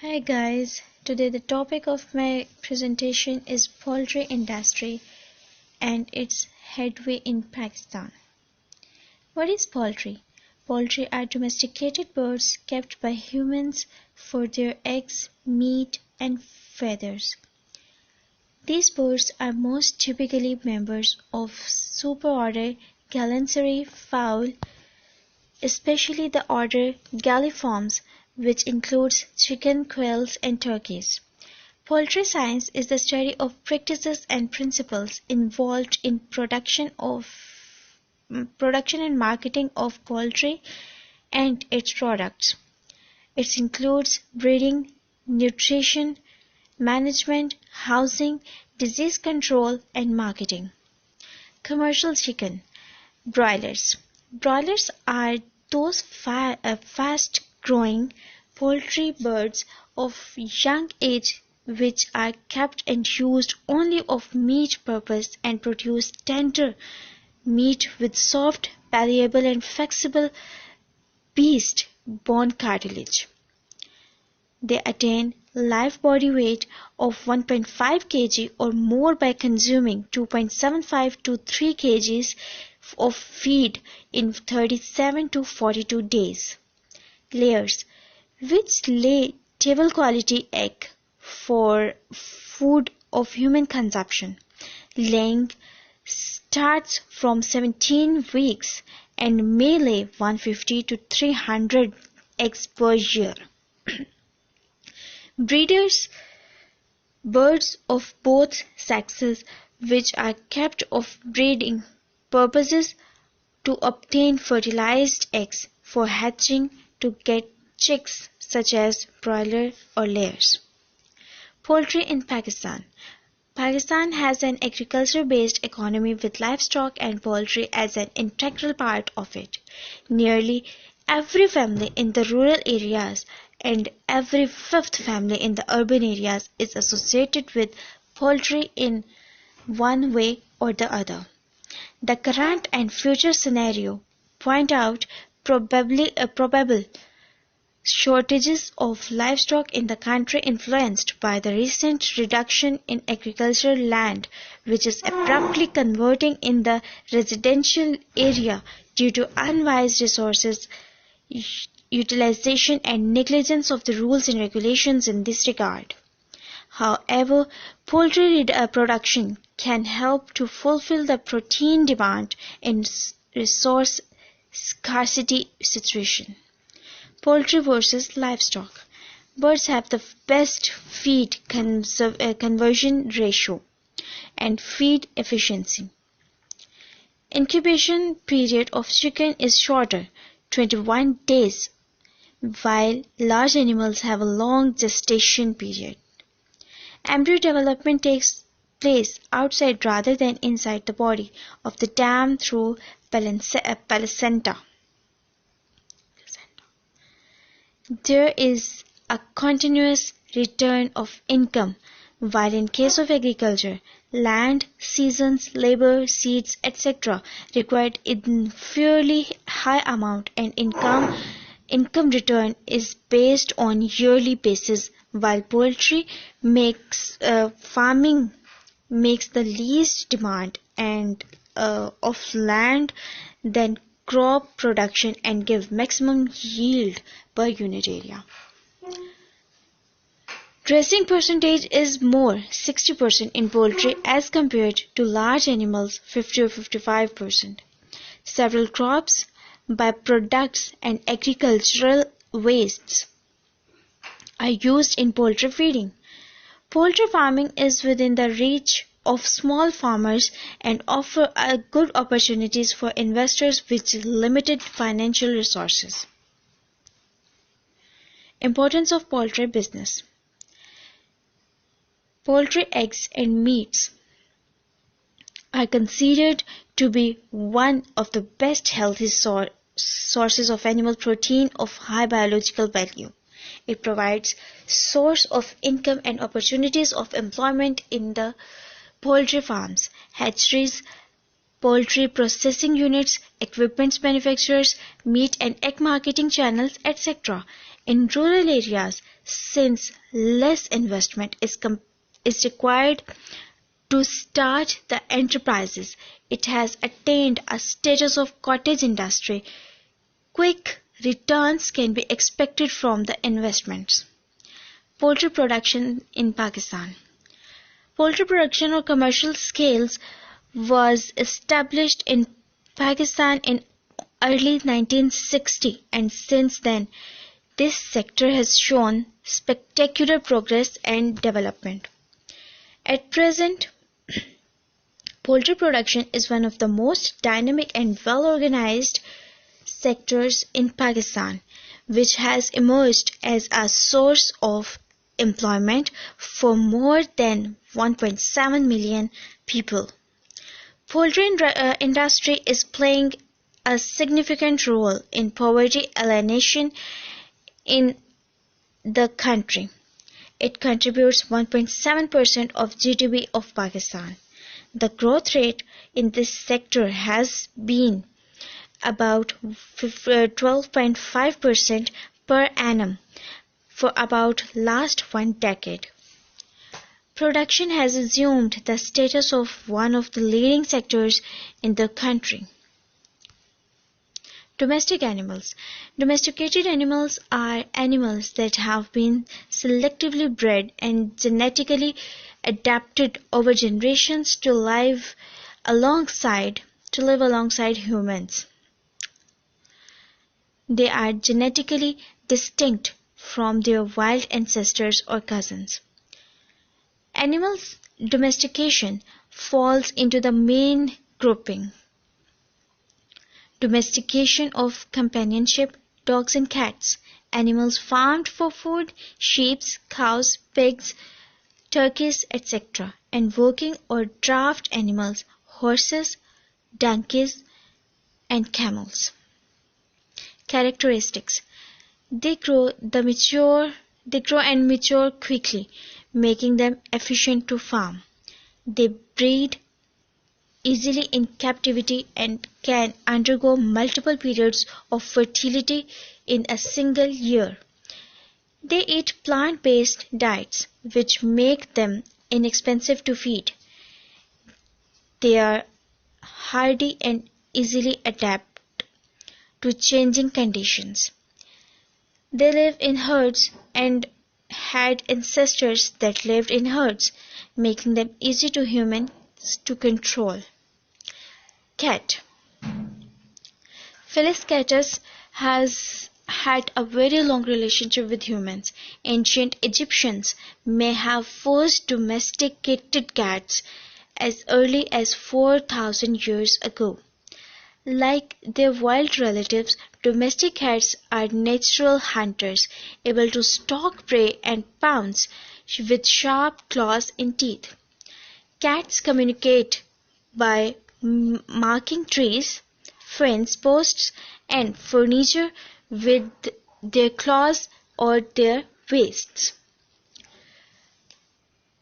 Hi guys, today the topic of my presentation is poultry industry and its headway in Pakistan. What is poultry? Poultry are domesticated birds kept by humans for their eggs, meat and feathers. These birds are most typically members of superorder Gallinacea fowl, especially the order Galliformes, which includes chicken, quails, and turkeys. Poultry science is the study of practices and principles involved in production and marketing of poultry and its products. It includes breeding, nutrition, management, housing, disease control, and marketing. Commercial chicken. Broilers. Broilers are those fast-growing poultry birds of young age which are kept and used only of meat purpose and produce tender meat with soft, malleable and flexible beast bone cartilage. They attain live body weight of 1.5 kg or more by consuming 2.75 to 3 kg of feed in 37 to 42 days. Layers, which lay table quality egg for food of human consumption. Laying starts from 17 weeks and may lay 150 to 300 eggs per year. Breeders, birds of both sexes which are kept of breeding purposes to obtain fertilized eggs for hatching to get chicks such as broiler or layers. Poultry in Pakistan. Pakistan has an agriculture-based economy with livestock and poultry as an integral part of it. Nearly every family in the rural areas and every fifth family in the urban areas is associated with poultry in one way or the other. The current and future scenario point out probable shortages of livestock in the country influenced by the recent reduction in agricultural land, which is abruptly converting in the residential area due to unwise resources utilization and negligence of the rules and regulations in this regard. However, poultry production can help to fulfill the protein demand in resource scarcity situation. Poultry versus livestock. Birds have the best feed conversion ratio and feed efficiency. Incubation period of chicken is shorter, 21 days, while large animals have a long gestation period. Embryo development takes place outside rather than inside the body of the dam through placenta. There is a continuous return of income, while in case of agriculture, land, seasons, labor, seeds, etc. required in fairly high amount and income return is based on yearly basis, while poultry farming makes the least demand and of land than crop production and give maximum yield per unit area. Dressing percentage is more 60% in poultry as compared to large animals 50 or 55%. Several crops, byproducts and agricultural wastes are used in poultry feeding. Poultry farming is within the reach of small farmers and offer good opportunities for investors with limited financial resources. Importance of poultry business. Poultry eggs and meats are considered to be one of the best healthy sources of animal protein of high biological value. It provides source of income and opportunities of employment in the poultry farms, hatcheries, poultry processing units, equipment manufacturers, meat and egg marketing channels, etc. in rural areas since less investment is required to start the enterprises. It has attained a status of cottage industry. Quick returns can be expected from the investments. Poultry production in Pakistan. Poultry production on commercial scales was established in Pakistan in early 1960, and since then this sector has shown spectacular progress and development. At present, poultry production is one of the most dynamic and well-organized sectors in Pakistan, which has emerged as a source of employment for more than 1.7 million people. Poultry industry is playing a significant role in poverty elimination in the country. It contributes 1.7% of GDP of Pakistan. The growth rate in this sector has been about 12.5% per annum for about last one decade. Production has assumed the status of one of the leading sectors in the country. Domestic animals. Domesticated animals are animals that have been selectively bred and genetically adapted over generations to live alongside humans. They are genetically distinct from their wild ancestors or cousins. Animal domestication falls into the main grouping: domestication of companionship, dogs and cats, animals farmed for food, sheep, cows, pigs, turkeys, etc., and working or draft animals, horses, donkeys, and camels. Characteristics: they grow and mature quickly, making them efficient to farm. They breed easily in captivity and can undergo multiple periods of fertility in a single year. They eat plant-based diets, which make them inexpensive to feed. They are hardy and easily adapt to changing conditions. They live in herds and had ancestors that lived in herds, making them easy to humans to control. Cat. Felis catus has had a very long relationship with humans. Ancient Egyptians may have first domesticated cats as early as 4,000 years ago. Like their wild relatives, domestic cats are natural hunters, able to stalk prey and pounce with sharp claws and teeth. Cats communicate by marking trees, fence posts, and furniture with their claws or their waists.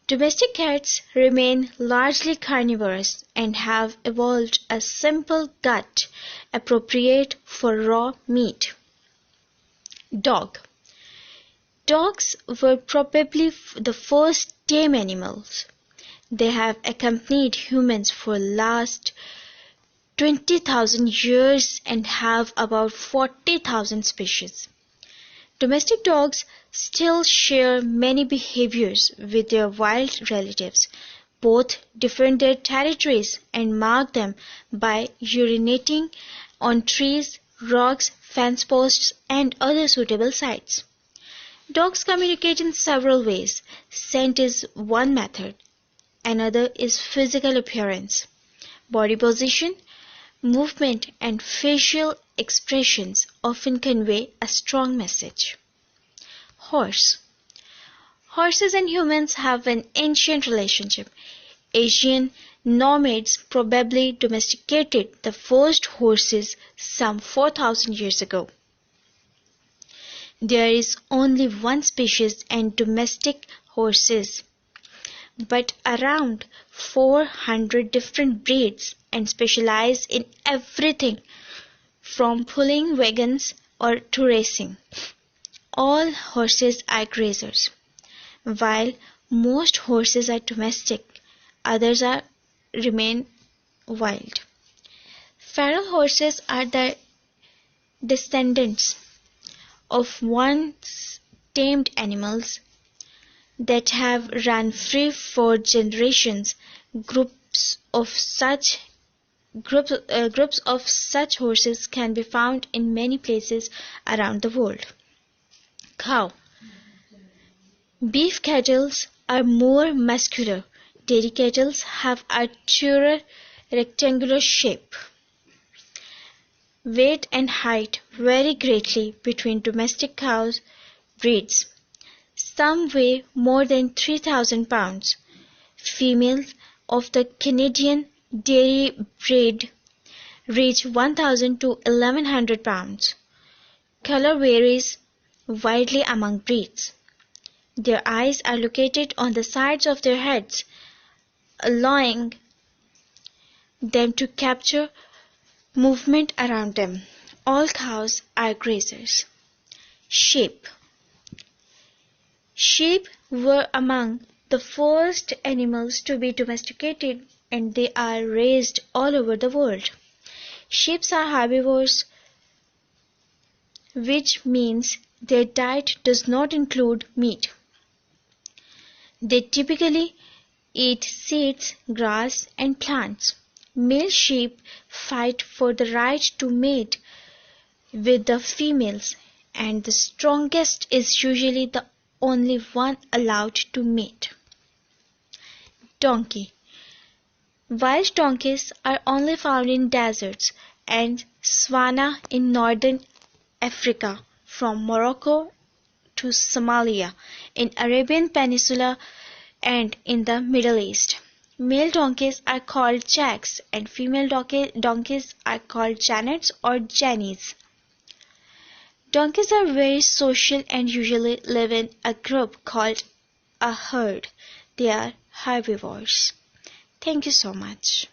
Domestic cats remain largely carnivorous and have evolved a simple gut appropriate for raw meat. Dog. Dogs were probably the first tame animals. They have accompanied humans for last 20,000 years and have about 40,000 species. Domestic dogs still share many behaviors with their wild relatives. Both defend their territories and mark them by urinating on trees, rocks, fence posts, and other suitable sites. Dogs communicate in several ways. Scent is one method. Another is physical appearance. Body position, movement, and facial expressions often convey a strong message. Horse. Horses and humans have an ancient relationship. Asian nomads probably domesticated the first horses some 4,000 years ago. There is only one species and domestic horses, but around 400 different breeds and specialize in everything from pulling wagons or to racing. All horses are grazers. While most horses are domestic, others remain wild. Feral horses are the descendants of once tamed animals that have run free for generations. Groups of such groups of such horses can be found in many places around the world. Cow. Beef cattle are more muscular. Dairy cattle have a truer rectangular shape. Weight and height vary greatly between domestic cow breeds. Some weigh more than 3,000 pounds. Females of the Canadian dairy breed reach 1,000 to 1,100 pounds. Color varies widely among breeds. Their eyes are located on the sides of their heads, allowing them to capture movement around them. All cows are grazers. Sheep. Sheep were among the first animals to be domesticated, and they are raised all over the world. Sheep are herbivores, which means their diet does not include meat. They typically eat seeds, grass, and plants. Male sheep fight for the right to mate with the females, and the strongest is usually the only one allowed to mate. Donkey. Wild donkeys are only found in deserts and savanna in northern Africa, from Morocco to Somalia, in Arabian Peninsula, and in the Middle East. Male donkeys are called jacks, and female donkeys are called janets or jennies. Donkeys are very social and usually live in a group called a herd. They are herbivores. Thank you so much.